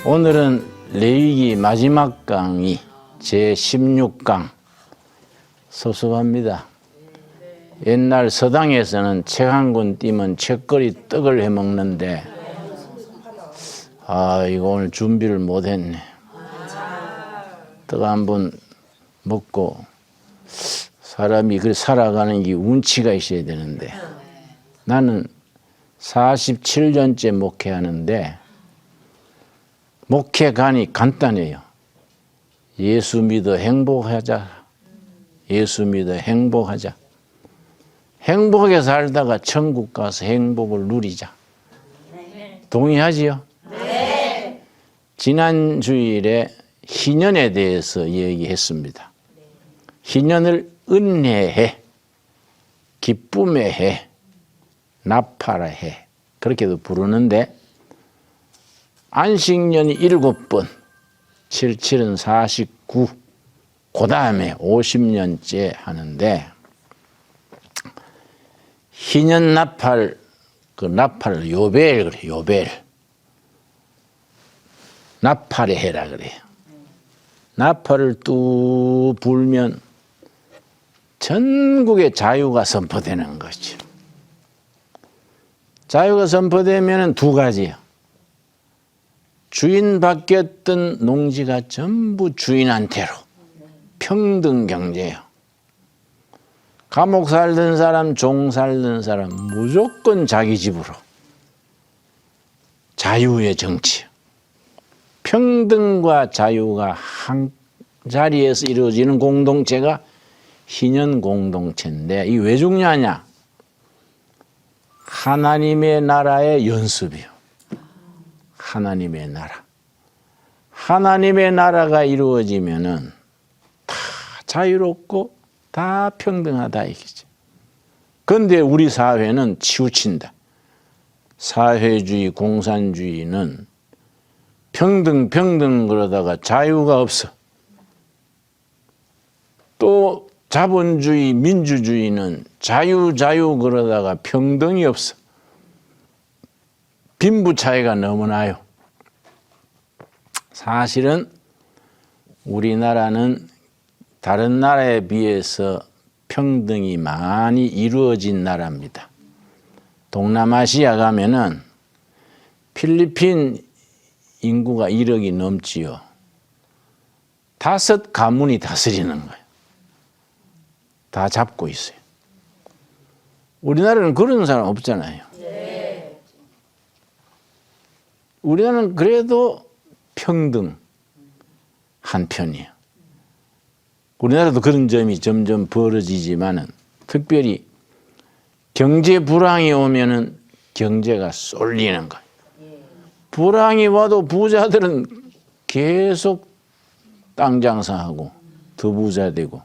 오늘은 레위기 마지막 강의 제16강 섭섭합니다. 옛날 서당에서는 책 한 권 띄면 책거리 떡을 해먹는데 이거 오늘 준비를 못했네. 떡 한 번 먹고 사람이 그래 살아가는 게 운치가 있어야 되는데 나는 47년째 목회하는데 목회관이 간단해요. 예수 믿어 행복하자. 예수 믿어 행복하자. 행복하게 살다가 천국 가서 행복을 누리자. 동의하지요? 네. 지난 주일에 희년에 대해서 얘기했습니다. 희년을 은혜의 해, 기쁨의 해, 나팔의 해 그렇게도 부르는데 안식년이 7번, 77은 49, 그 다음에 50년째 하는데 희년 나팔, 그 나팔을 요벨 그래, 요벨. 나팔의 해라 그래요. 나팔을 뚝 불면 전국에 자유가 선포되는 거죠. 자유가 선포되면 두 가지예요. 주인 바뀌었던 농지가 전부 주인한테로 평등 경제예요. 감옥 살던 사람, 종 살던 사람 무조건 자기 집으로. 자유의 정치. 평등과 자유가 한 자리에서 이루어지는 공동체가 희년 공동체인데 이게 왜 중요하냐? 하나님의 나라의 연습이요. 하나님의 나라. 하나님의 나라가 이루어지면은 다 자유롭고 다 평등하다 이거죠. 그런데 우리 사회는 치우친다. 사회주의, 공산주의는 평등 그러다가 자유가 없어. 또 자본주의, 민주주의는 자유 그러다가 평등이 없어. 빈부 차이가 너무 나요. 사실은 우리나라는 다른 나라에 비해서 평등이 많이 이루어진 나라입니다. 동남아시아 가면은 필리핀 인구가 1억이 넘지요. 5 가문이 다스리는 거예요. 다 잡고 있어요. 우리나라는 그런 사람 없잖아요. 우리나라는 그래도 평등한 편이에요. 우리나라도 그런 점이 점점 벌어지지만은 특별히 경제 불황이 오면은 경제가 쏠리는 거예요. 불황이 와도 부자들은 계속 땅 장사하고 더 부자 되고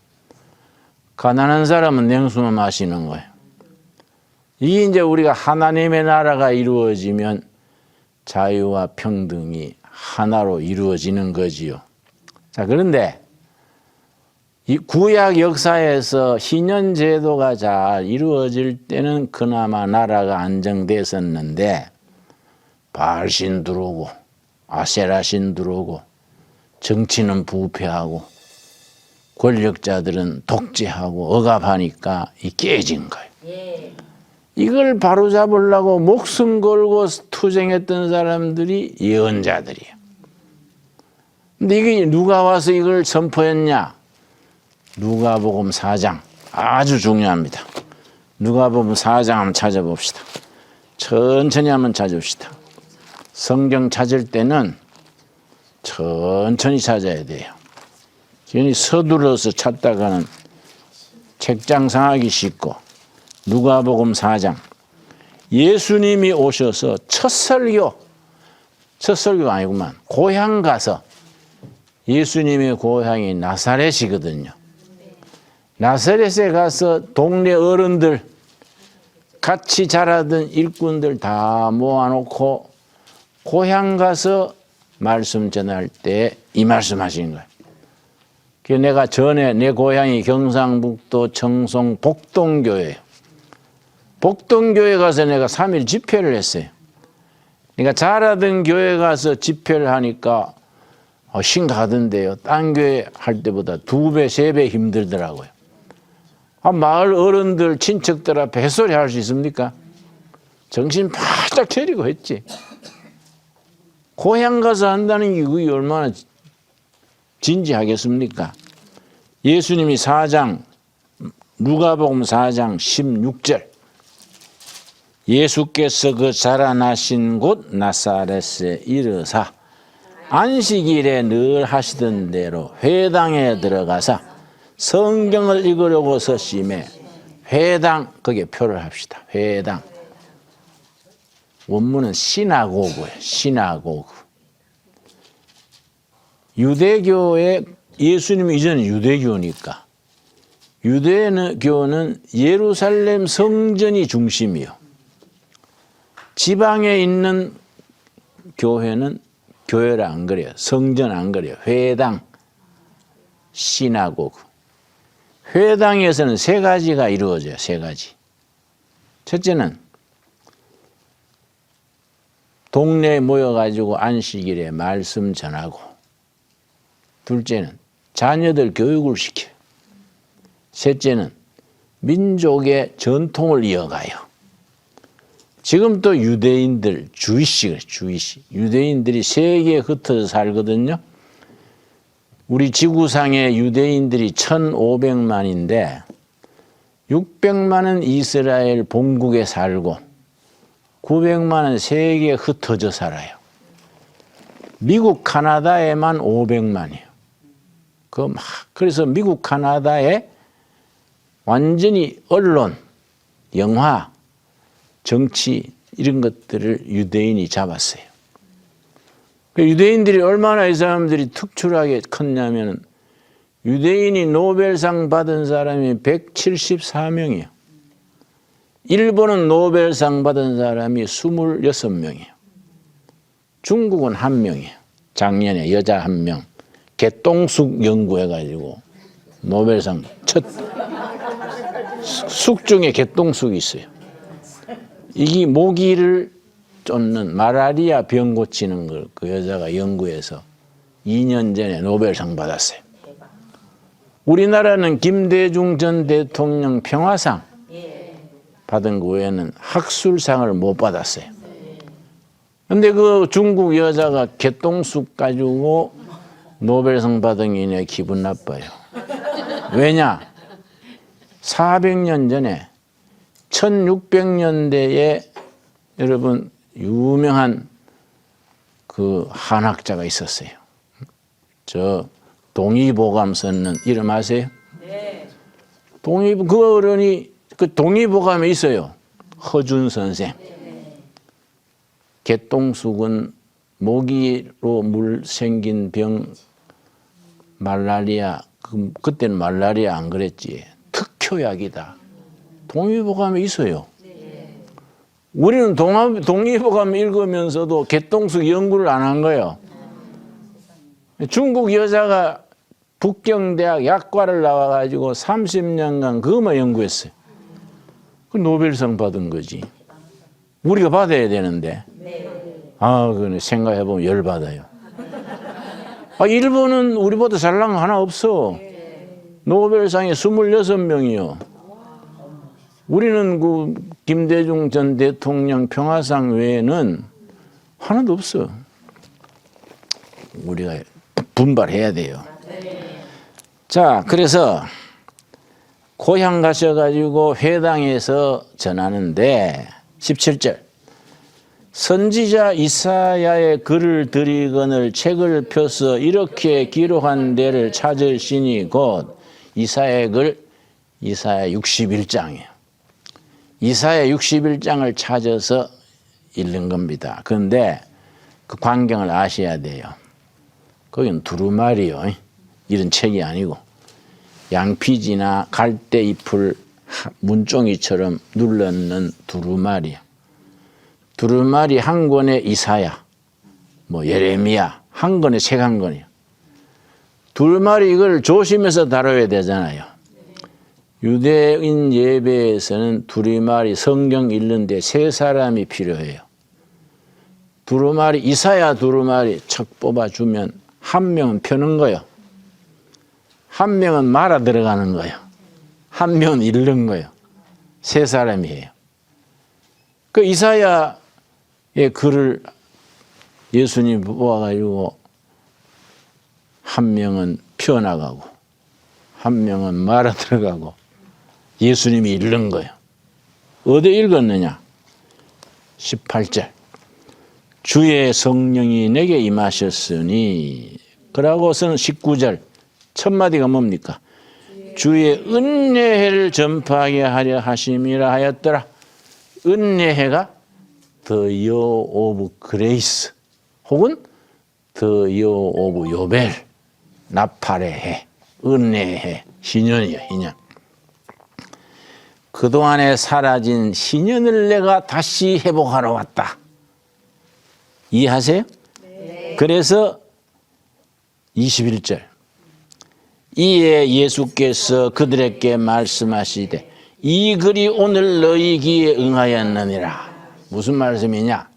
가난한 사람은 냉수만 마시는 거예요. 이게 이제 우리가 하나님의 나라가 이루어지면 자유와 평등이 하나로 이루어지는 거지요. 자, 그런데 이 구약 역사에서 희년 제도가 잘 이루어질 때는 그나마 나라가 안정됐었는데 바알신 들어오고 아세라신 들어오고 정치는 부패하고 권력자들은 독재하고 억압하니까 이 깨진 거예요. 이걸 바로잡으려고 목숨 걸고 투쟁했던 사람들이 예언자들이에요. 근데 이게 누가 와서 이걸 선포했냐? 누가복음 4장 아주 중요합니다. 누가복음 4장 한번 찾아봅시다. 천천히 한번 찾읍시다. 성경 찾을 때는 천천히 찾아야 돼요. 괜히 서둘러서 찾다가는 책장 상하기 쉽고. 누가복음 4장 예수님이 오셔서 첫 설교가 아니구만. 고향 가서 예수님의 고향이 나사렛이거든요. 나사렛에 가서 동네 어른들 같이 자라던 일꾼들 다 모아놓고 고향 가서 말씀 전할 때 이 말씀 하신 거예요. 내가 전에 내 고향이 경상북도 청송 복동교회예요. 복동교회 가서 내가 3일 집회를 했어요. 그러니까 잘하던 교회 가서 집회를 하니까 심가하던데요. 딴 교회 할 때보다 2배, 3배 힘들더라고요. 마을 어른들, 친척들 앞에 햇소리 할 수 있습니까? 정신 바짝 차리고 했지. 고향 가서 한다는 게 그게 얼마나 진지하겠습니까? 예수님이 누가복음 4장 16절 예수께서 그 자라나신 곳 나사렛에 이르사 안식일에 늘 하시던 대로 회당에 들어가사 성경을 읽으려고 서심해 회당, 거기에 표를 합시다. 회당. 원문은 시나고그예요. 시나고그. 유대교의 예수님 이전은 유대교니까 유대교는 예루살렘 성전이 중심이요. 지방에 있는 교회는 교회를 안 그래요. 성전 안 그래요. 회당, 시나고그. 회당에서는 3가지가 이루어져요. 3가지. 첫째는 동네에 모여가지고 안식일에 말씀 전하고, 둘째는 자녀들 교육을 시켜요. 셋째는 민족의 전통을 이어가요. 지금 또 유대인들, 주이시. 유대인들이 세계에 흩어져 살거든요. 우리 지구상의 유대인들이 1,500만인데 600만은 이스라엘 본국에 살고 900만은 세계에 흩어져 살아요. 미국, 카나다에만 500만이에요. 그래서 미국, 카나다에 완전히 언론, 영화, 정치 이런 것들을 유대인이 잡았어요. 유대인들이 얼마나 이 사람들이 특출하게 컸냐면 유대인이 노벨상 받은 사람이 174명이에요. 일본은 노벨상 받은 사람이 26명이에요. 중국은 1명이에요. 작년에 여자 1명. 개똥쑥 연구해가지고 노벨상 첫 쑥 중에 개똥쑥이 있어요. 이게 모기를 쫓는 마라리아 병 고치는 걸 그 여자가 연구해서 2년 전에 노벨상 받았어요. 우리나라는 김대중 전 대통령 평화상 받은 그 외에는 학술상을 못 받았어요. 근데 그 중국 여자가 개똥쑥 가지고 노벨상 받은 게 내 기분 나빠요. 왜냐? 400년 전에 1600년대에 여러분 유명한 그 한학자가 있었어요. 저 동의보감 썼는 이름 아세요? 네. 그 어른이 그 동의보감에 있어요. 허준 선생. 네. 개똥쑥은 모기로 물 생긴 병 말라리아 그때는 말라리아 안 그랬지. 특효약이다. 동의보감에 있어요. 우리는 동의보감 읽으면서도 개똥쑥 연구를 안 한 거예요. 중국 여자가 북경대학 약과를 나와가지고 30년간 그것만 연구했어요. 그 노벨상 받은 거지. 우리가 받아야 되는데. 그네 생각해보면 열받아요. 일본은 우리보다 잘난 거 하나 없어. 노벨상에 26명이요. 우리는 그 김대중 전 대통령 평화상 외에는 하나도 없어. 우리가 분발해야 돼요. 자, 그래서 고향 가셔가지고 회당에서 전하는데 17절 선지자 이사야의 글을 드리거늘 책을 펴서 이렇게 기록한 데를 찾으시니 곧 이사야의 글 이사야 61장이에요. 이사야 61장을 찾아서 읽는 겁니다. 그런데 그 광경을 아셔야 돼요. 거기는 두루마리요. 이런 책이 아니고 양피지나 갈대잎을 문종이처럼 눌러놓는 두루마리야. 두루마리 한 권에 이사야, 예레미야 한 권에 책 한 권이요. 두루마리 이걸 조심해서 다뤄야 되잖아요. 유대인 예배에서는 두루마리 성경 읽는데 3사람이 필요해요. 두루마리, 이사야 두루마리 척 뽑아주면 한 명은 펴는 거예요. 한 명은 말아 들어가는 거예요. 한 명은 잃는 거예요. 세 사람이에요. 그 이사야의 글을 예수님이 보아가지고 한 명은 펴나가고 한 명은 말아 들어가고 예수님이 읽는 거예요. 어디 읽었느냐? 18절. 주의 성령이 내게 임하셨으니, 그러고서는 19절 첫 마디가 뭡니까? 주의 은혜를 전파하게 하려 하심이라 하였더라. 은혜가 The year of grace 혹은 The year of 요벨, 나팔의 해, 은혜의 해, 희년이요, 희년. 그동안에 사라진 희년을 내가 다시 회복하러 왔다. 이해하세요? 네. 그래서 21절. 이에 예수께서 그들에게 말씀하시되 이 글이 오늘 너희 귀에 응하였느니라. 무슨 말씀이냐?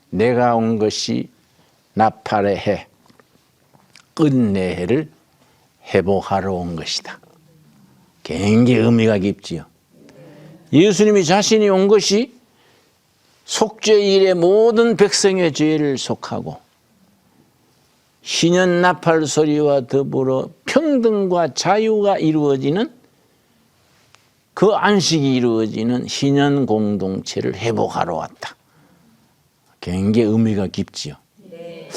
내가 온 것이 나팔의 해, 은혜를 회복하러 온 것이다. 굉장히 의미가 깊지요. 예수님이 자신이 온 것이 속죄일에 모든 백성의 죄를 속하고 희년 나팔 소리와 더불어 평등과 자유가 이루어지는 그 안식이 이루어지는 희년 공동체를 회복하러 왔다. 굉장히 의미가 깊지요. 네.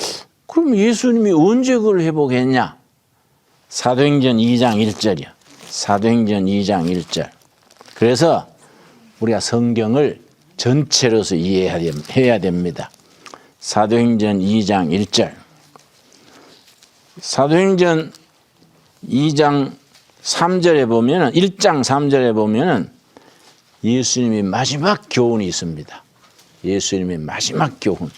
그럼 예수님이 언제 그걸 회복했냐? 사도행전 2장 1절이요. 사도행전 2장 1절. 그래서 우리가 성경을 전체로서 이해해야 됩니다. 사도행전 2장 1절. 사도행전 2장 3절에 보면은 1장 3절에 보면은 예수님이 마지막 교훈이 있습니다. 예수님의 마지막 교훈.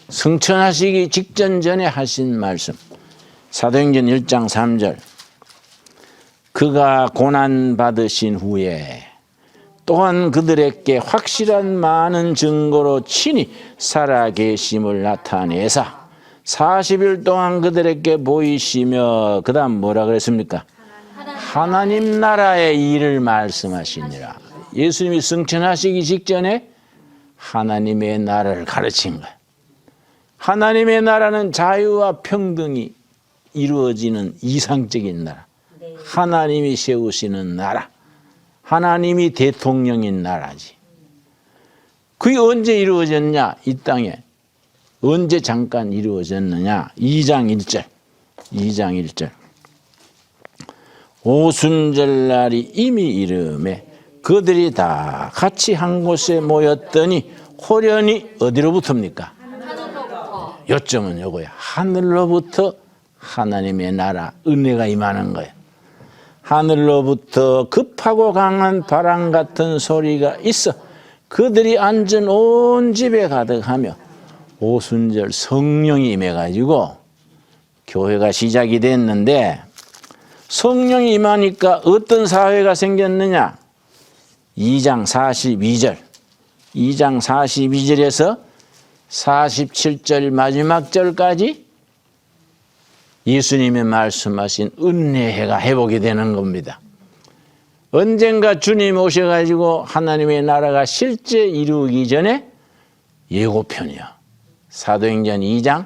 승천하시기 직전 전에 하신 말씀. 사도행전 1장 3절. 그가 고난 받으신 후에 또한 그들에게 확실한 많은 증거로 친히 살아계심을 나타내사 40일 동안 그들에게 보이시며 그 다음 뭐라 그랬습니까? 하나님 나라의 일을 말씀하시니라. 예수님이 승천하시기 직전에 하나님의 나라를 가르친 거예요. 하나님의 나라는 자유와 평등이 이루어지는 이상적인 나라. 하나님이 세우시는 나라. 하나님이 대통령인 나라지. 그게 언제 이루어졌냐? 이 땅에. 언제 잠깐 이루어졌느냐? 2장 1절. 2장 1절. 오순절날이 이미 이르매 그들이 다 같이 한 곳에 모였더니 호련히 어디로부터입니까? 하늘로부터. 요점은 요거야. 하늘로부터 하나님의 나라 은혜가 임하는 거예요. 하늘로부터 급하고 강한 바람 같은 소리가 있어 그들이 앉은 온 집에 가득하며 오순절 성령이 임해가지고 교회가 시작이 됐는데 성령이 임하니까 어떤 사회가 생겼느냐? 2장 42절. 2장 42절에서 47절 마지막 절까지 예수님이 말씀하신 은혜가 회복이 되는 겁니다. 언젠가 주님 오셔가지고 하나님의 나라가 실제 이루기 전에 예고편이요. 사도행전 2장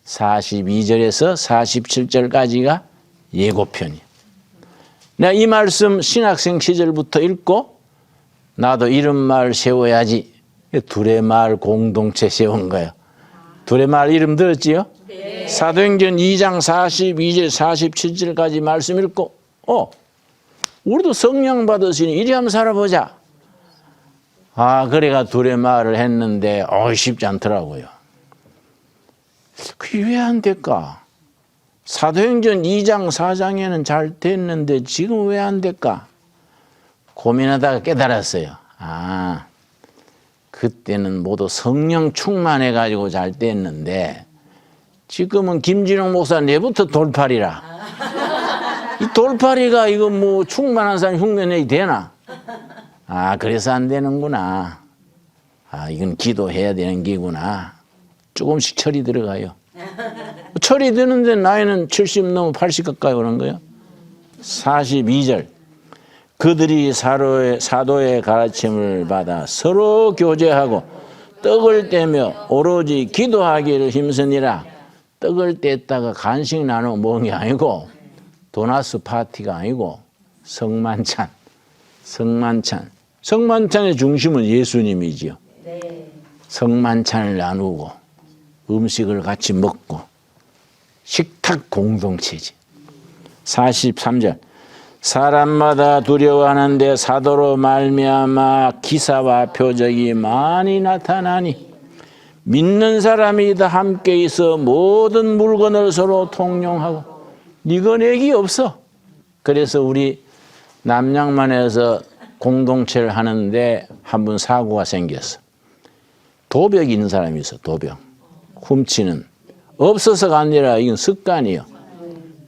42절에서 47절까지가 예고편이요. 내가 이 말씀 신학생 시절부터 읽고 나도 이런 마을 세워야지. 둘의 마을 공동체 세운 거예요. 둘의 마을 이름 들었지요? 네. 사도행전 2장 42절 47절까지 말씀 읽고 우리도 성령 받으시니 이리 한번 살아보자. 그래가 둘의 마을을 했는데 쉽지 않더라고요. 그게 왜 안 될까? 사도행전 2장 4장에는 잘 됐는데 지금 왜 안 될까? 고민하다가 깨달았어요. 그때는 모두 성령 충만해가지고 잘 됐는데 지금은 김진홍 목사 내부터 돌팔이라. 이 돌팔이가 이거 뭐 충만한 사람 흉내내야 되나? 그래서 안 되는구나. 아, 이건 기도해야 되는 게구나. 조금씩 철이 들어가요. 철이 드는데 나이는 70 넘어 80 가까이 오는 거예요. 42절. 그들이 사도의 가르침을 받아 서로 교제하고 떡을 떼며 오로지 기도하기를 힘쓰니라. 떡을 뗐다가 간식 나눠 먹은 게 아니고 도나스 파티가 아니고 성만찬. 성만찬의 중심은 예수님이지요. 성만찬을 나누고 음식을 같이 먹고 식탁 공동체지. 43절. 사람마다 두려워하는데 사도로 말미암아 기사와 표적이 많이 나타나니 믿는 사람이 다 함께 있어 모든 물건을 서로 통용하고 니거내기 없어. 그래서 우리 남양만에서 공동체를 하는데 한 번 사고가 생겼어. 도벽이 있는 사람이 있어. 도벽. 훔치는. 없어서가 아니라 이건 습관이요.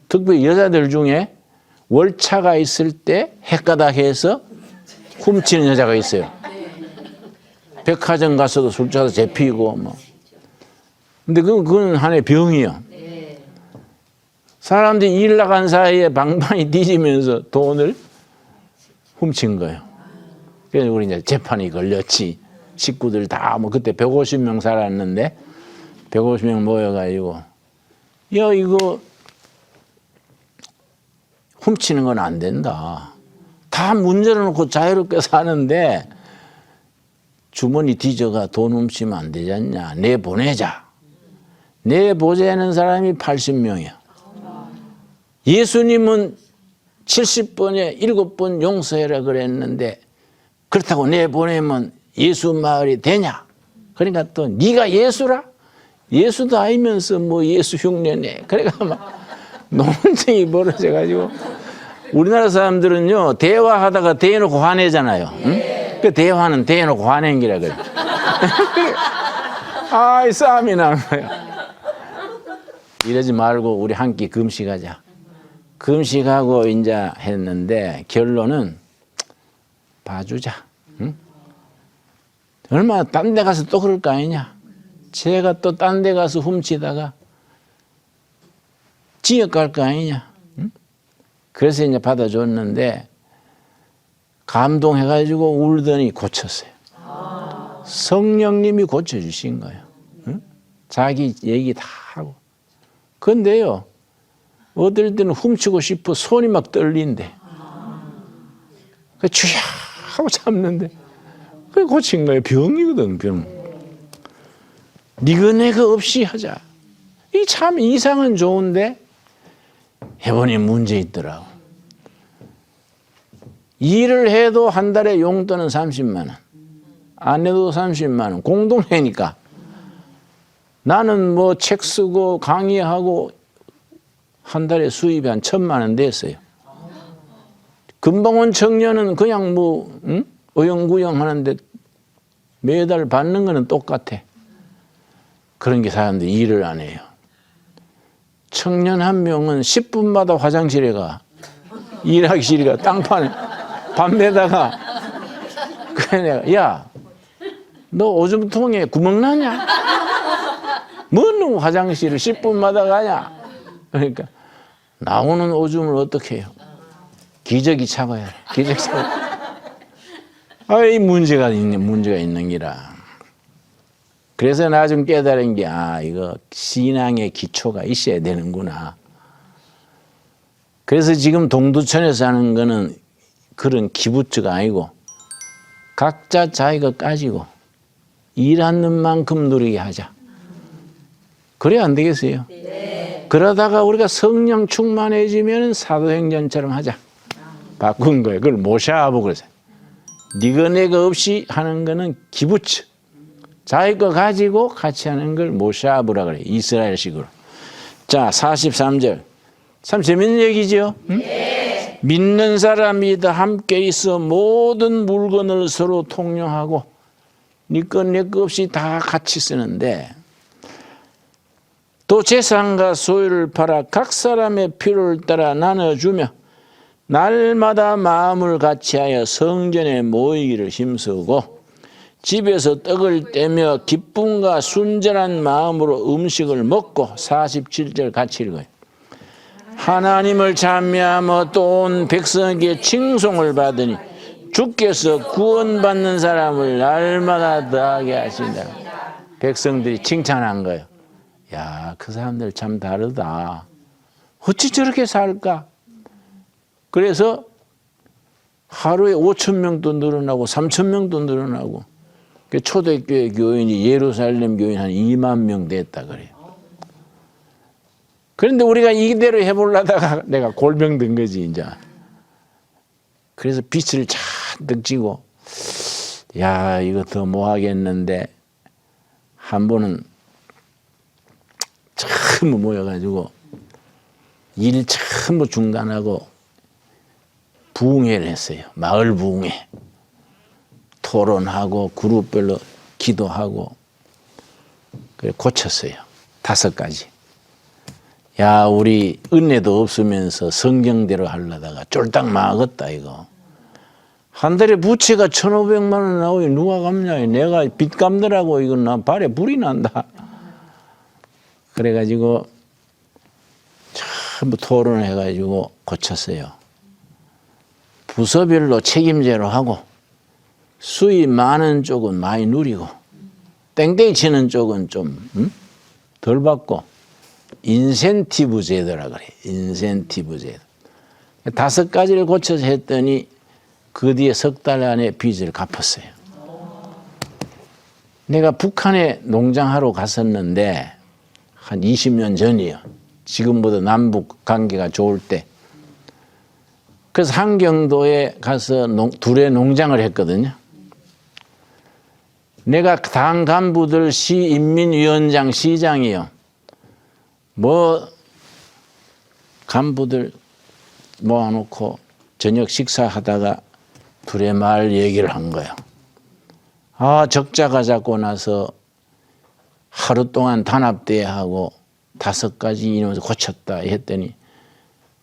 특별히 여자들 중에 월차가 있을 때 헷가닥해서 훔치는 여자가 있어요. 백화점 가서도 술 취해서 잡히고 뭐. 근데 그건 하나의 병이요. 사람들이 일 나간 사이에 방방이 뒤지면서 돈을 훔친 거예요. 그래서 우리 이제 재판이 걸렸지. 식구들 다 뭐 그때 150명 살았는데 150명 모여가지고 야 이거 훔치는 건 안 된다. 다 문제를 놓고 자유롭게 사는데 주머니 뒤져가 돈 훔치면 안 되지 않냐. 내보내자. 내보내는 사람이 80명이야. 예수님은 70번에 7번 용서해라 그랬는데 그렇다고 내보내면 예수 마을이 되냐. 그러니까 또 네가 예수라? 예수도 알면서 뭐 예수 흉내내. 그러니까 막 논쟁이 벌어져가지고 우리나라 사람들은요 대화하다가 대놓고 화내잖아요. 응? 그 대화는 대놓고 화낸 기라 그래. 아이 싸움이 나는 거야. 이러지 말고 우리 한 끼 금식하자. 금식하고 이제 했는데 결론은 봐주자. 응? 얼마나 딴 데 가서 또 그럴 거 아니냐. 제가 또 딴 데 가서 훔치다가 지역 갈 거 아니냐. 응? 그래서 이제 받아줬는데 감동해가지고 울더니 고쳤어요. 성령님이 고쳐주신 거예요. 응? 자기 얘기 다 하고. 그런데요, 어떨 때는 훔치고 싶어 손이 막 떨린대. 주야 하고 잡는데 그게 고친 거예요. 병이거든, 병. 니가 내가 없이 하자. 이 참 이상은 좋은데 해보니 문제 있더라고. 일을 해도 한 달에 용돈은 30만 원. 안 해도 30만 원. 공동회니까. 나는 뭐 책 쓰고 강의하고 한 달에 수입이 한 1,000만 원 됐어요. 금방 온 청년은 그냥 뭐 응? 어영부영 하는데 매달 받는 거는 똑같아. 그런 게 사람들이 일을 안 해요. 청년 한 명은 10분마다 화장실에 가. 일하기 싫으니까 땅판에 밤에다가 그래 내가 야 너 오줌통에 구멍 나냐? 뭔 화장실을 10분마다 가냐? 그러니까 나오는 오줌을 어떻게 해요? 기저귀 차고야. 기저귀 차고. 아, 이 문제가 있는 기라. 그래서 나 좀 깨달은 게 이거 신앙의 기초가 있어야 되는구나. 그래서 지금 동두천에서 하는 거는 그런 기부처가 아니고 각자 자기가 가지고 일하는 만큼 누리게 하자. 그래야 안 되겠어요? 네. 그러다가 우리가 성령 충만해지면 사도행전처럼 하자. 바꾼 거예요. 그걸 모셔보고 그러세요. 니가 내가 없이 하는 거는 기부처. 자기 거 가지고 같이 하는 걸 모셔보라 그래요. 이스라엘식으로. 자, 43절. 참 재밌는 얘기죠? 응? 네. 믿는 사람이 다 함께 있어 모든 물건을 서로 통용하고 니 거 내 거 없이 다 같이 쓰는데 또 재산과 소유를 팔아 각 사람의 필요를 따라 나눠주며 날마다 마음을 같이하여 성전에 모이기를 힘쓰고 집에서 떡을 떼며 기쁨과 순전한 마음으로 음식을 먹고 47절 같이 읽어요. 하나님을 찬미하며 또 온 백성에게 칭송을 받으니 주께서 구원받는 사람을 날마다 더하게 하신다. 백성들이 칭찬한 거예요. 야, 그 사람들 참 다르다. 어찌 저렇게 살까? 그래서 하루에 5,000명도 늘어나고 3,000명도 늘어나고 초대교회 교인이 예루살렘 교인 한 2만 명 됐다 그래요. 그런데 우리가 이대로 해보려다가 내가 골병 든 거지 이제. 그래서 빛을 잔뜩 쥐고 야 이거 더 뭐 하겠는데 한 번은 전부 모여가지고 일 전부 중단하고 부흥회를 했어요. 마을 부흥회. 토론하고 그룹별로 기도하고 그래 고쳤어요. 5가지. 야 우리 은혜도 없으면서 성경대로 하려다가 쫄딱 망하겠다 이거. 한 달에 부채가 1,500만 원 나오니 누가 갚냐. 내가 빚 갚느라고 이건 나 발에 불이 난다. 그래가지고 전부 토론을 해가지고 고쳤어요. 부서별로 책임제로 하고 수입 많은 쪽은 많이 누리고 땡땡이 치는 쪽은 좀 덜 받고 인센티브 제도라 그래. 인센티브 제도. 5가지를 고쳐서 했더니 그 뒤에 6달 안에 빚을 갚았어요. 내가 북한에 농장하러 갔었는데 한 20년 전이요. 지금보다 남북 관계가 좋을 때. 그래서 한경도에 가서 둘의 농장을 했거든요. 내가 당 간부들 시인민위원장 시장이요. 뭐 간부들 모아놓고 저녁 식사하다가 둘의 말 얘기를 한 거예요. 아 적자가 잡고 나서 하루 동안 단합대회하고 5가지 이놈에서 고쳤다 했더니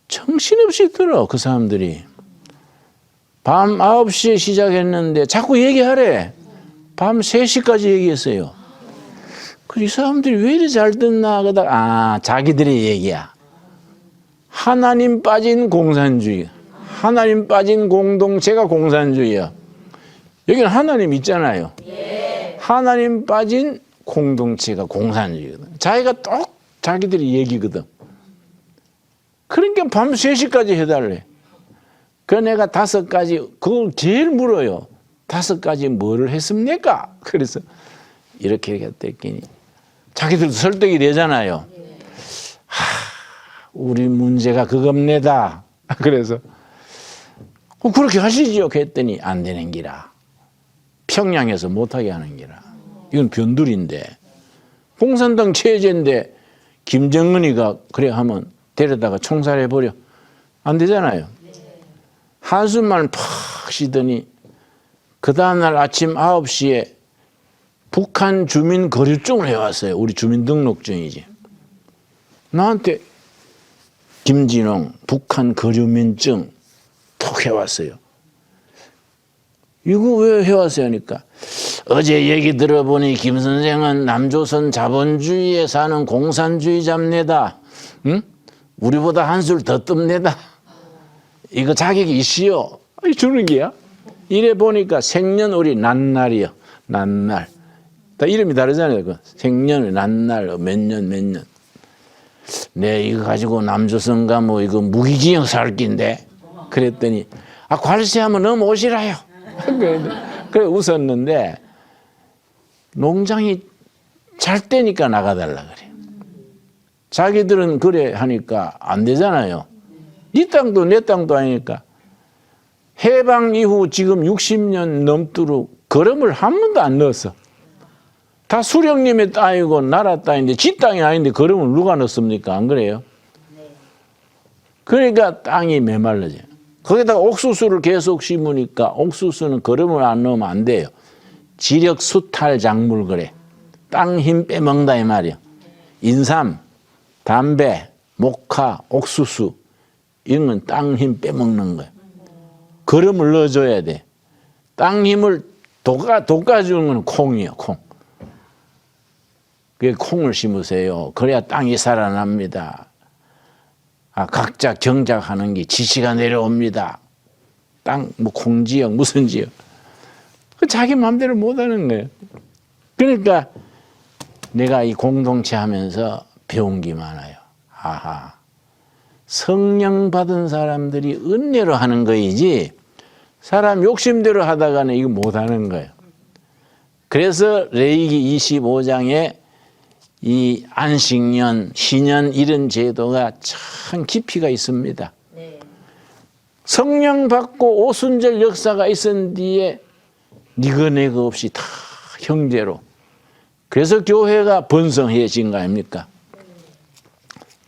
정신없이 들어 그 사람들이. 밤 9시에 시작했는데 자꾸 얘기하래. 밤 3시까지 얘기했어요. 이 사람들이 왜 이리 잘 듣나 하다가 자기들의 얘기야. 하나님 빠진 공산주의. 하나님 빠진 공동체가 공산주의야. 여기는 하나님 있잖아요. 하나님 빠진 공동체가 공산주의거든. 자기가 똑 자기들이 얘기거든. 그러니까 밤 3시까지 해달래. 그래서 내가 5가지 그걸 제일 물어요. 5가지 뭐를 했습니까? 그래서 이렇게 했더니 자기들도 설득이 되잖아요. 우리 문제가 그겁니다. 그래서 그렇게 하시지요. 그랬더니 안 되는 기라. 평양에서 못하게 하는 기라. 이건 변두리인데 공산당 체제인데 김정은이가 그래 하면 데려다가 총살해버려. 안 되잖아요. 한숨만 팍 쉬더니 그 다음날 아침 9시에 북한 주민 거류증을 해왔어요. 우리 주민등록증이지. 나한테 김진홍 북한 거류민증 톡 해왔어요. 이거 왜 해왔어요? 하니까 어제 얘기 들어보니 김 선생은 남조선 자본주의에 사는 공산주의자입니다. 응? 우리보다 한술 더 뜹니다. 이거 자격이 있시오. 주는 게야. 이래 보니까 생년월일 난날이요. 난날. 다 이름이 다르잖아요. 그 생년, 난날, 몇 년, 몇 년. 네, 이거 가지고 남조선가 뭐 이거 무기징역 살 낀데. 그랬더니 관세하면 넘어오시라요. 그래 웃었는데 농장이 잘 때니까 나가달라 그래. 자기들은 그래 하니까 안 되잖아요. 네 땅도 내 땅도 아니니까. 해방 이후 지금 60년 넘도록 걸음을 한 번도 안 넣었어. 다 수령님의 땅이고 나라 땅인데 지 땅이 아닌데 걸음을 누가 넣습니까? 안 그래요? 그러니까 땅이 메말라져요. 거기다가 옥수수를 계속 심으니까 옥수수는 걸음을 안 넣으면 안 돼요. 지력 수탈 작물 그래. 땅 힘 빼먹는다 이 말이야. 인삼, 담배, 목화, 옥수수 이런 건 땅 힘 빼먹는 거야. 걸음을 넣어줘야 돼. 땅 힘을 돋가 주는 건 콩이요, 콩. 그 콩을 심으세요. 그래야 땅이 살아납니다. 각자 경작하는 게 지시가 내려옵니다. 땅, 뭐 콩지역, 무슨 지역. 자기 마음대로 못 하는 거예요. 그러니까 내가 이 공동체 하면서 배운 게 많아요. 아하. 성령 받은 사람들이 은혜로 하는 거이지, 사람 욕심대로 하다가는 이거 못 하는 거예요. 그래서 레위기 25장에 이 안식년, 희년 이런 제도가 참 깊이가 있습니다. 네. 성령 받고 오순절 역사가 있은 뒤에 니거 내거 없이 다 형제로. 그래서 교회가 번성해진 거 아닙니까?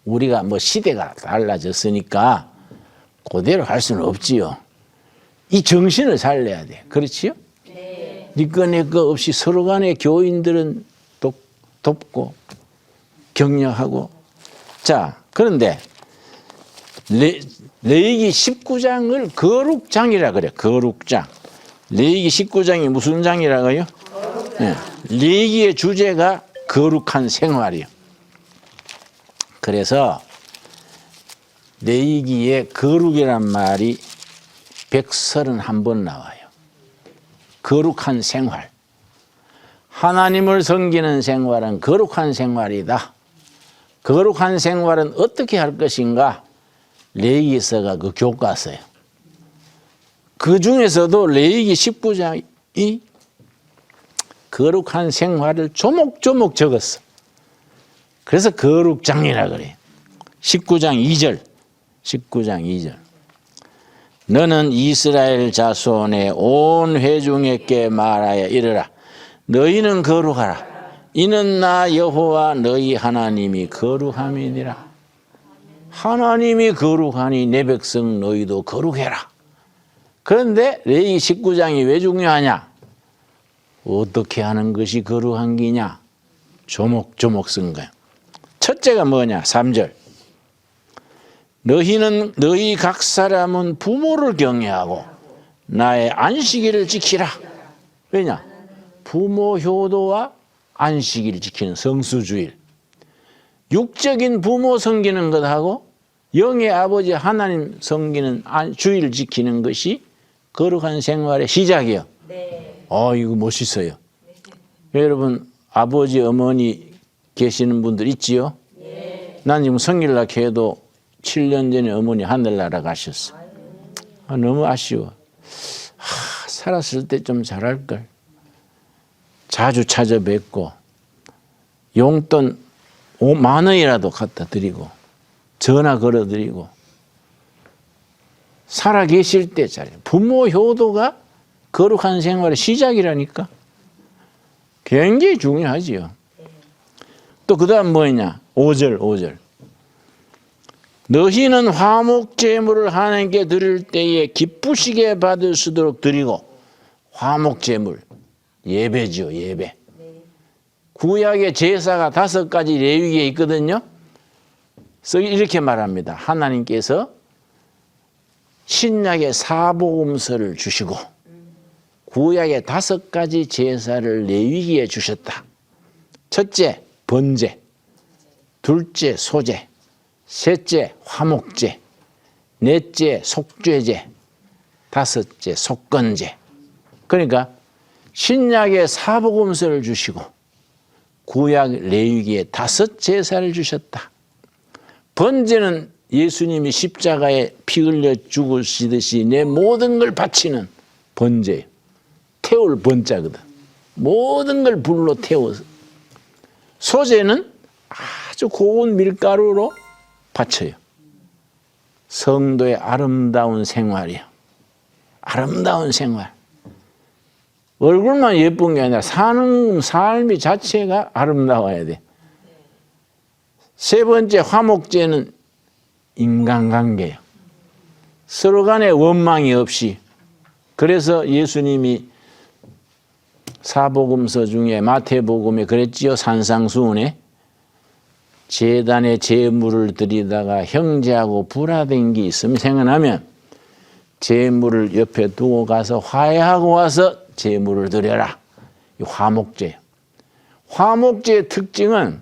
우리가 뭐 시대가 달라졌으니까 그대로 할 수는 없지요. 이 정신을 살려야 돼. 그렇지요? 네. 니거 내거 없이 서로 간에 교인들은 돕고 격려하고. 자, 그런데 레위기 19장을 거룩장이라 그래. 거룩장. 레위기 19장이 무슨 장이라고요? 네. 레위기의 주제가 거룩한 생활이요. 그래서 레위기에 거룩이란 말이 131번 나와요. 거룩한 생활. 하나님을 섬기는 생활은 거룩한 생활이다. 거룩한 생활은 어떻게 할 것인가? 레위기서가 그 교과서예요. 그 중에서도 레위기 19장이 거룩한 생활을 조목조목 적었어. 그래서 거룩장이라 그래요. 19장 2절. 19장 2절. 너는 이스라엘 자손의 온 회중에게 말하여 이르라. 너희는 거룩하라. 이는 나 여호와 너희 하나님이 거룩함이니라. 하나님이 거룩하니 내 백성 너희도 거룩해라. 그런데 레위기 19장이 왜 중요하냐? 어떻게 하는 것이 거룩한 기냐? 조목조목 쓴 거야. 첫째가 뭐냐? 3절. 너희 각 사람은 부모를 경외하고 나의 안식일을 지키라. 왜냐? 부모 효도와 안식일을 지키는 성수주일. 육적인 부모 섬기는 것하고 영의 아버지 하나님 섬기는 주일 지키는 것이 거룩한 생활의 시작이에요. 네. 이거 멋있어요. 네. 여러분 아버지 어머니 계시는 분들 있지요? 네. 난 지금 성일날 해도 7년 전에 어머니 하늘나라 가셨어. 너무 아쉬워. 살았을 때 좀 잘할걸. 자주 찾아뵙고 용돈 5만 원이라도 갖다 드리고 전화 걸어드리고 살아 계실 때 잘해요. 부모 효도가 거룩한 생활의 시작이라니까. 굉장히 중요하지요. 또 그 다음 뭐냐? 5절. 너희는 화목제물을 하나님께 드릴 때에 기쁘시게 받을 수 있도록 드리고. 화목제물 예배죠. 예배. 구약의 제사가 5가지 레위기에 있거든요. 그래서 이렇게 말합니다. 하나님께서 신약의 사복음서를 주시고 구약의 5가지 제사를 레위기에 주셨다. 첫째 번제, 둘째 소제, 셋째 화목제, 넷째 속죄제, 다섯째 속건제. 그러니까 신약의 사복음서를 주시고 구약 레위기에 5 제사를 주셨다. 번제는 예수님이 십자가에 피 흘려 죽으시듯이 내 모든 걸 바치는 번제예요. 태울 번자거든. 모든 걸 불로 태워서. 소제는 아주 고운 밀가루로 바쳐요. 성도의 아름다운 생활이요. 아름다운 생활. 얼굴만 예쁜 게 아니라 사는 삶이 자체가 아름다워야 돼. 세 번째 화목제는 인간관계예요. 서로 간에 원망이 없이. 그래서 예수님이 사복음서 중에 마태복음에 그랬지요. 산상수훈에 제단에 제물을 드리다가 형제하고 불화된 게 있으면 생각나면 제물을 옆에 두고 가서 화해하고 와서 제물을 드려라. 이 화목제예요. 화목제의 특징은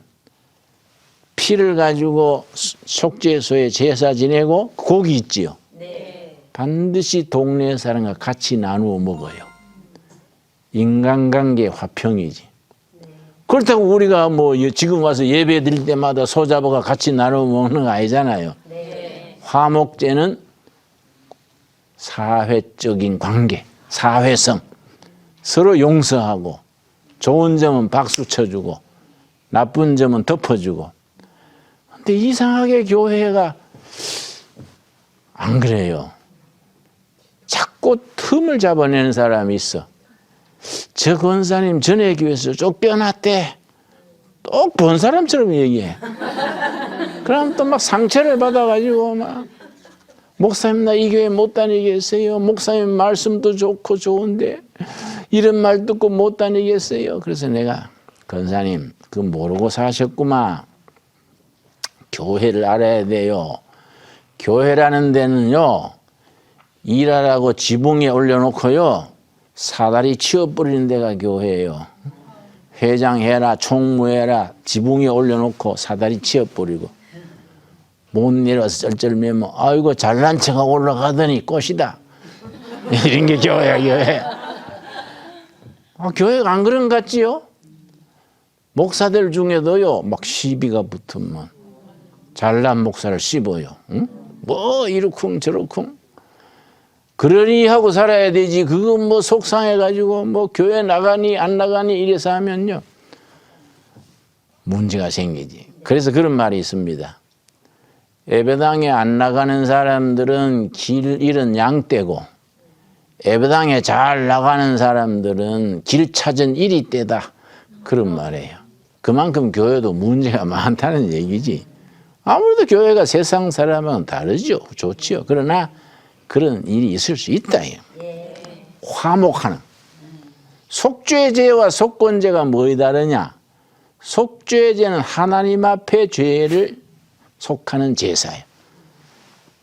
피를 가지고 속죄소에 제사 지내고 고기 있지요. 네. 반드시 동네 사람과 같이 나누어 먹어요. 인간관계 화평이지. 그렇다고 우리가 뭐 지금 와서 예배 드릴 때마다 소잡아가 같이 나누어 먹는 거 아니잖아요. 네. 화목제는 사회적인 관계, 사회성, 서로 용서하고 좋은 점은 박수 쳐주고 나쁜 점은 덮어주고. 근데 이상하게 교회가 안 그래요. 자꾸 틈을 잡아내는 사람이 있어. 저 권사님 전에 교회에서 쫓겨났대. 또 본 사람처럼 얘기해. 그럼 또 막 상처를 받아가지고 막 목사님 나 이 교회 못 다니겠어요. 목사님 말씀도 좋고 좋은데 이런 말 듣고 못 다니겠어요. 그래서 내가 권사님 그 모르고 사셨구만. 교회를 알아야 돼요. 교회라는 데는요 일하라고 지붕에 올려놓고요 사다리 치워버리는 데가 교회예요. 회장해라 총무해라 지붕에 올려놓고 사다리 치워버리고 못 내려서 쩔쩔매면 아이고 잘난 척하고 올라가더니 꽃이다. 이런 게 교회야 교회. 교회가 안 그런 것 같지요? 목사들 중에도요 막 시비가 붙으면 잘난 목사를 씹어요. 응? 뭐 이러쿵 저러쿵. 그러니 하고 살아야 되지. 그거 뭐 속상해가지고 뭐 교회 나가니 안 나가니 이래서 하면요 문제가 생기지. 그래서 그런 말이 있습니다. 예배당에 안 나가는 사람들은 길 잃은 양떼고 예배당에 잘 나가는 사람들은 길 찾은 이리떼다. 그런 말이에요. 그만큼 교회도 문제가 많다는 얘기지. 아무래도 교회가 세상 사람은 다르죠. 좋지요. 그러나 그런 일이 있을 수 있다. 화목하는. 속죄제와 속건제가 뭐이 다르냐? 속죄제는 하나님 앞에 죄를 속하는 제사예요.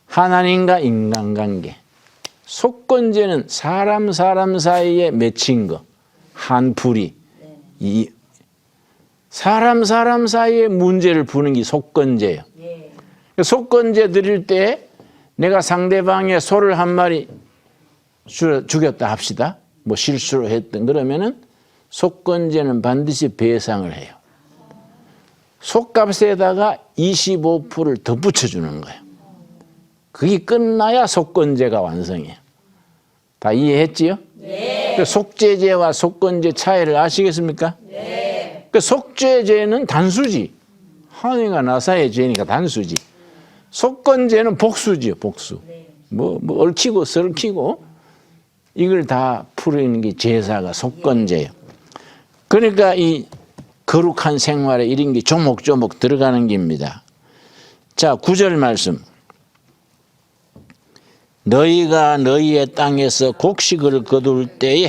하나님과 인간관계. 속건제는 사람 사이에 맺힌 거. 한풀이. 이 사람 사이에 문제를 푸는 게 속건제예요. 속건제 드릴 때 내가 상대방의 소를 한 마리 죽였다 합시다. 뭐 실수로 했던 그러면은 속건제는 반드시 배상을 해요. 속값에다가 25%를 더 붙여주는 거예요. 그게 끝나야 속건제가 완성이에요. 다 이해했지요? 네. 그 속죄제와 속건제 차이를 아시겠습니까? 네. 그 속죄제는 단수지. 하느니가 나사의 죄니까 단수지. 속건제는 복수지요, 복수. 뭐 얽히고 설키고 이걸 다 풀어내는 게 제사가 속건제예요. 그러니까 이 거룩한 생활에 이런 게 조목조목 들어가는 겁니다. 자, 9절 말씀. 너희가 너희의 땅에서 곡식을 거둘 때에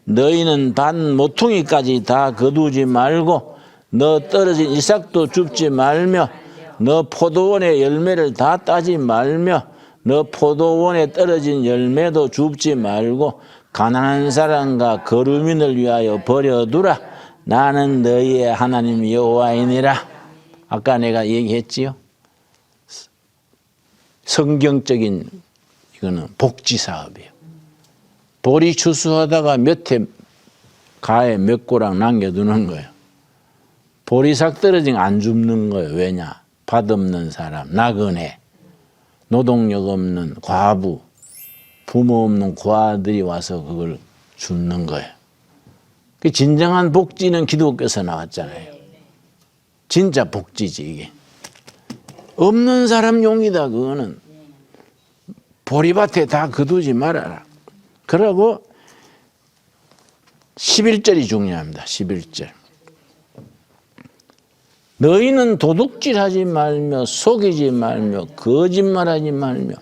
너희는 반 모퉁이까지 다 거두지 말고 너 떨어진 이삭도 줍지 말며 너 포도원의 열매를 다 따지 말며 너 포도원에 떨어진 열매도 줍지 말고 가난한 사람과 거류민을 위하여 버려두라. 나는 너희의 하나님 여호와이니라. 아까 내가 얘기했지요. 성경적인 이거는 복지 사업이에요. 보리 추수하다가 몇 해 가에 몇 고랑 남겨두는 거예요. 보리삭 떨어진 안 줍는 거예요. 왜냐? 밭 없는 사람, 나그네, 노동력 없는 과부, 부모 없는 고아들이 와서 그걸 줍는 거예요. 그 진정한 복지는 기독교에서 나왔잖아요. 진짜 복지지 이게. 없는 사람 용이다 그거는. 보리밭에 다 거두지 말아라. 그러고 11절이 중요합니다. 11절. 너희는 도둑질하지 말며 속이지 말며 거짓말하지 말며.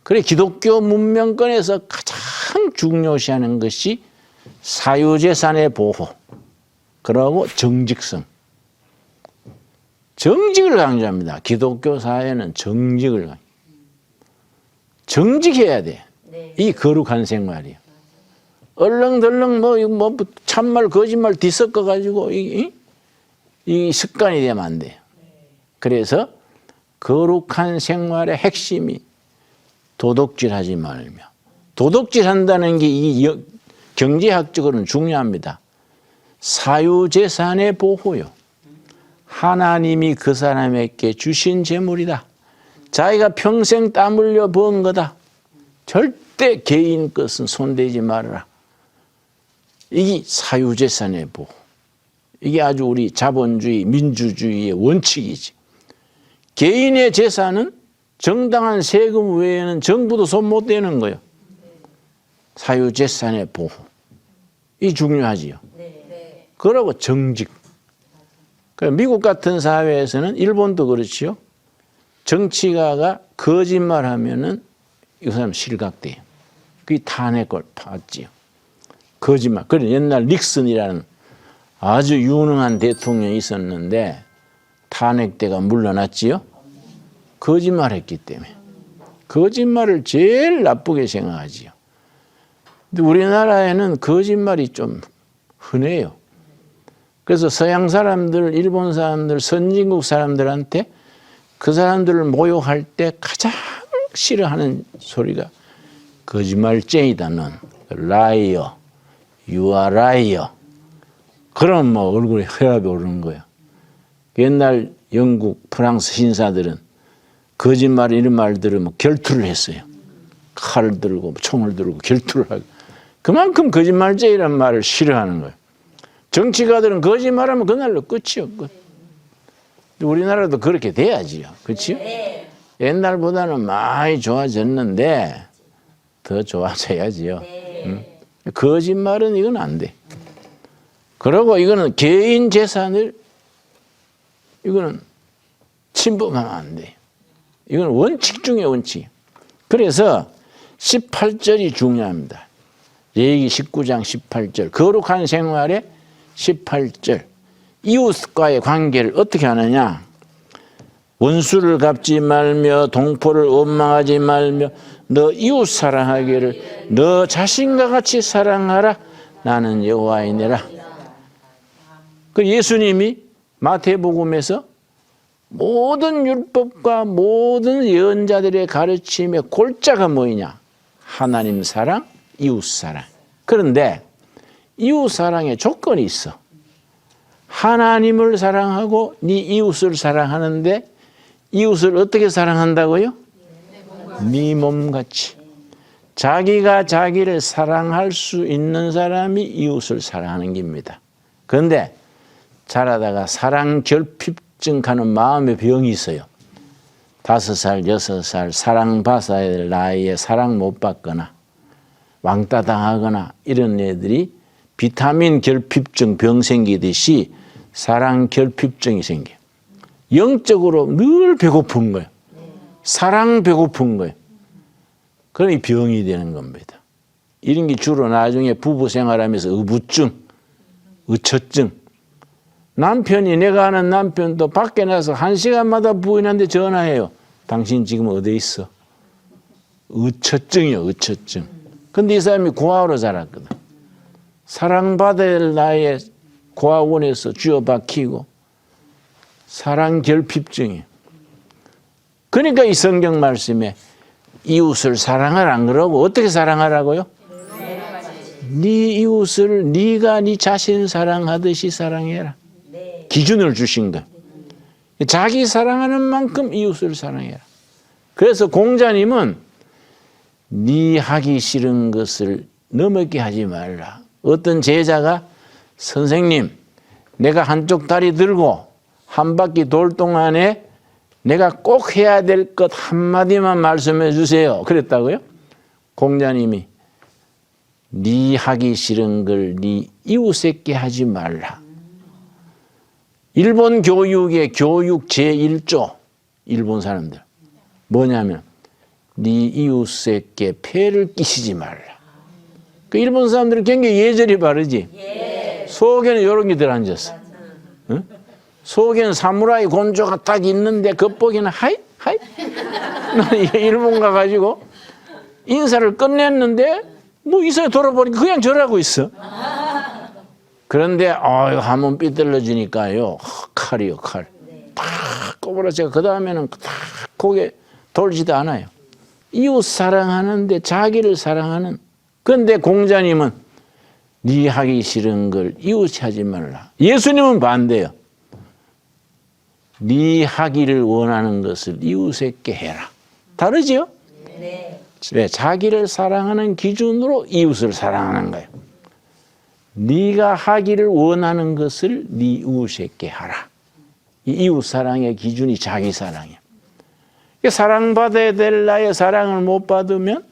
그래 기독교 문명권에서 가장 중요시하는 것이 사유재산의 보호. 그러고 정직성. 정직을 강조합니다. 기독교 사회는 정직을 강조합니다. 정직해야 돼. 이 거룩한 생활이요. 얼렁덜렁 뭐 참말 거짓말 뒤섞어 가지고 이 습관이 되면 안 돼요. 그래서 거룩한 생활의 핵심이 도둑질하지 말며, 도둑질한다는 게 이 경제학적으로는 중요합니다. 사유재산의 보호요. 하나님이 그 사람에게 주신 재물이다. 자기가 평생 땀 흘려 번 거다. 절대 개인 것은 손대지 말아라. 이게 사유재산의 보호. 이게 아주 우리 자본주의, 민주주의의 원칙이지. 개인의 재산은 정당한 세금 외에는 정부도 손 못 대는 거예요. 사유재산의 보호. 이 중요하지요. 그러고 정직. 미국 같은 사회에서는, 일본도 그렇지요. 정치가가 거짓말하면은 이 사람 실각돼요. 그게 탄핵을 받지요. 거짓말. 그래 옛날 닉슨이라는 아주 유능한 대통령이 있었는데 탄핵대가 물러났지요. 거짓말했기 때문에. 거짓말을 제일 나쁘게 생각하지요. 근데 우리나라에는 거짓말이 좀 흔해요. 그래서 서양 사람들, 일본 사람들, 선진국 사람들한테 그 사람들을 모욕할 때 가장 싫어하는 소리가 거짓말쟁이다 넌. 라이어. You are liar. 그럼 뭐 얼굴에 혈압이 오르는 거예요. 옛날 영국, 프랑스 신사들은 거짓말 이런 말 들으면 결투를 했어요. 칼을 들고 총을 들고 결투를 하고. 그만큼 거짓말쟁이란 말을 싫어하는 거예요. 정치가들은 거짓말하면 그날로 끝이요. 끝. 우리나라도 그렇게 돼야지요. 그렇죠? 옛날보다는 많이 좋아졌는데 더 좋아져야지요. 거짓말은 이건 안 돼. 그리고 이거는 개인 재산을 이거는 침범하면 안 돼. 이건 원칙 중에 원칙. 그래서 18절이 중요합니다. 레위기 19장 18절. 거룩한 생활의 18절. 이웃과의 관계를 어떻게 하느냐. 원수를 갚지 말며 동포를 원망하지 말며 너 이웃 사랑하기를 너 자신과 같이 사랑하라. 나는 여호와이니라. 그 예수님이 마태복음에서 모든 율법과 모든 예언자들의 가르침의 골자가 뭐냐? 하나님 사랑, 이웃 사랑. 그런데 이웃 사랑에 조건이 있어. 하나님을 사랑하고 네 이웃을 사랑하는데 이웃을 어떻게 사랑한다고요? 네 몸같이. 자기가 자기를 사랑할 수 있는 사람이 이웃을 사랑하는 겁니다. 그런데 자라다가 사랑 결핍증 가는 마음의 병이 있어요. 5살, 6살 사랑받아야 될 나이에 사랑 못 받거나 왕따 당하거나 이런 애들이 비타민 결핍증 병 생기듯이 사랑 결핍증이 생겨요. 영적으로 늘 배고픈 거예요. 사랑 배고픈 거예요. 그러니 병이 되는 겁니다. 이런 게 주로 나중에 부부 생활하면서 의부증, 의처증. 남편이 내가 아는 남편도 밖에 나서 1시간마다 부인한테 전화해요. 당신 지금 어디 있어? 의처증이요, 의처증. 근데 이 사람이 고아로 자랐거든. 사랑받아야 할 나이에 고아원에서 쥐어박히고 사랑 결핍증이에요. 그러니까 이 성경 말씀에 이웃을 사랑하라 안 그러고 어떻게 사랑하라고요? 네 이웃을 네가 네 자신 사랑하듯이 사랑해라. 기준을 주신 거예요. 자기 사랑하는 만큼 이웃을 사랑해라. 그래서 공자님은 네 하기 싫은 것을 넘게 하지 말라. 어떤 제자가 선생님 내가 한쪽 다리 들고 한 바퀴 돌 동안에 내가 꼭 해야 될 것 한마디만 말씀해 주세요. 그랬다고요? 공자님이 네 하기 싫은 걸 네 이웃에게 하지 말라. 일본 교육의 교육 제1조 일본 사람들 뭐냐면 네 이웃에게 폐를 끼치지 말라. 그 일본 사람들은 굉장히 예절이 바르지. 속에는 이런 게 들어앉았어. 응? 속에는 사무라이 곤조가 딱 있는데 겉보기는 하이 하이. 일본 가가지고 인사를 끝냈는데 뭐 이사에 돌아보니까 그냥 저러고 있어. 그런데 한번 삐뚤어지니까요. 칼이요, 칼. 탁 꼬부라져가 그 다음에는 탁 고개 돌지도 않아요. 이웃 사랑하는데 자기를 사랑하는. 그런데 공자님은 네 하기 싫은 걸 이웃이 하지 말라. 예수님은 반대요. 네 하기를 원하는 것을 이웃에게 해라. 다르지요? 네. 왜? 자기를 사랑하는 기준으로 이웃을 사랑하는 거예요. 네가 하기를 원하는 것을 네 이웃에게 하라. 이 이웃 사랑의 기준이 자기 사랑이에요. 사랑받아야 될 나의 사랑을 못 받으면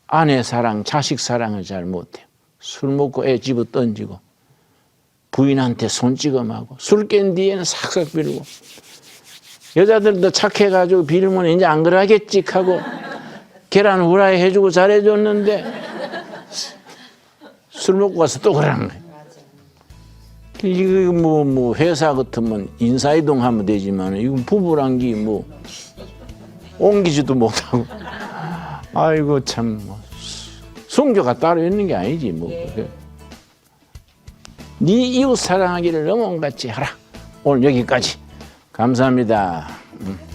아내 사랑, 자식 사랑을 잘 못해요. 술 먹고 애 집어 던지고 부인한테 손찌검하고 술 깬 뒤에는 싹싹 빌고 여자들도 착해가지고 빌면 이제 안 그러겠지 하고 계란 후라이 해주고 잘해줬는데 술 먹고 와서 또 그러는 거예요. 이거 뭐 회사 같으면 인사이동하면 되지만 이건 부부란 게 뭐 옮기지도 못하고 아이고 참 뭐 순교가 따로 있는 게 아니지 뭐. 네 이웃 사랑하기를 넘어온같이 하라. 오늘 여기까지. 감사합니다.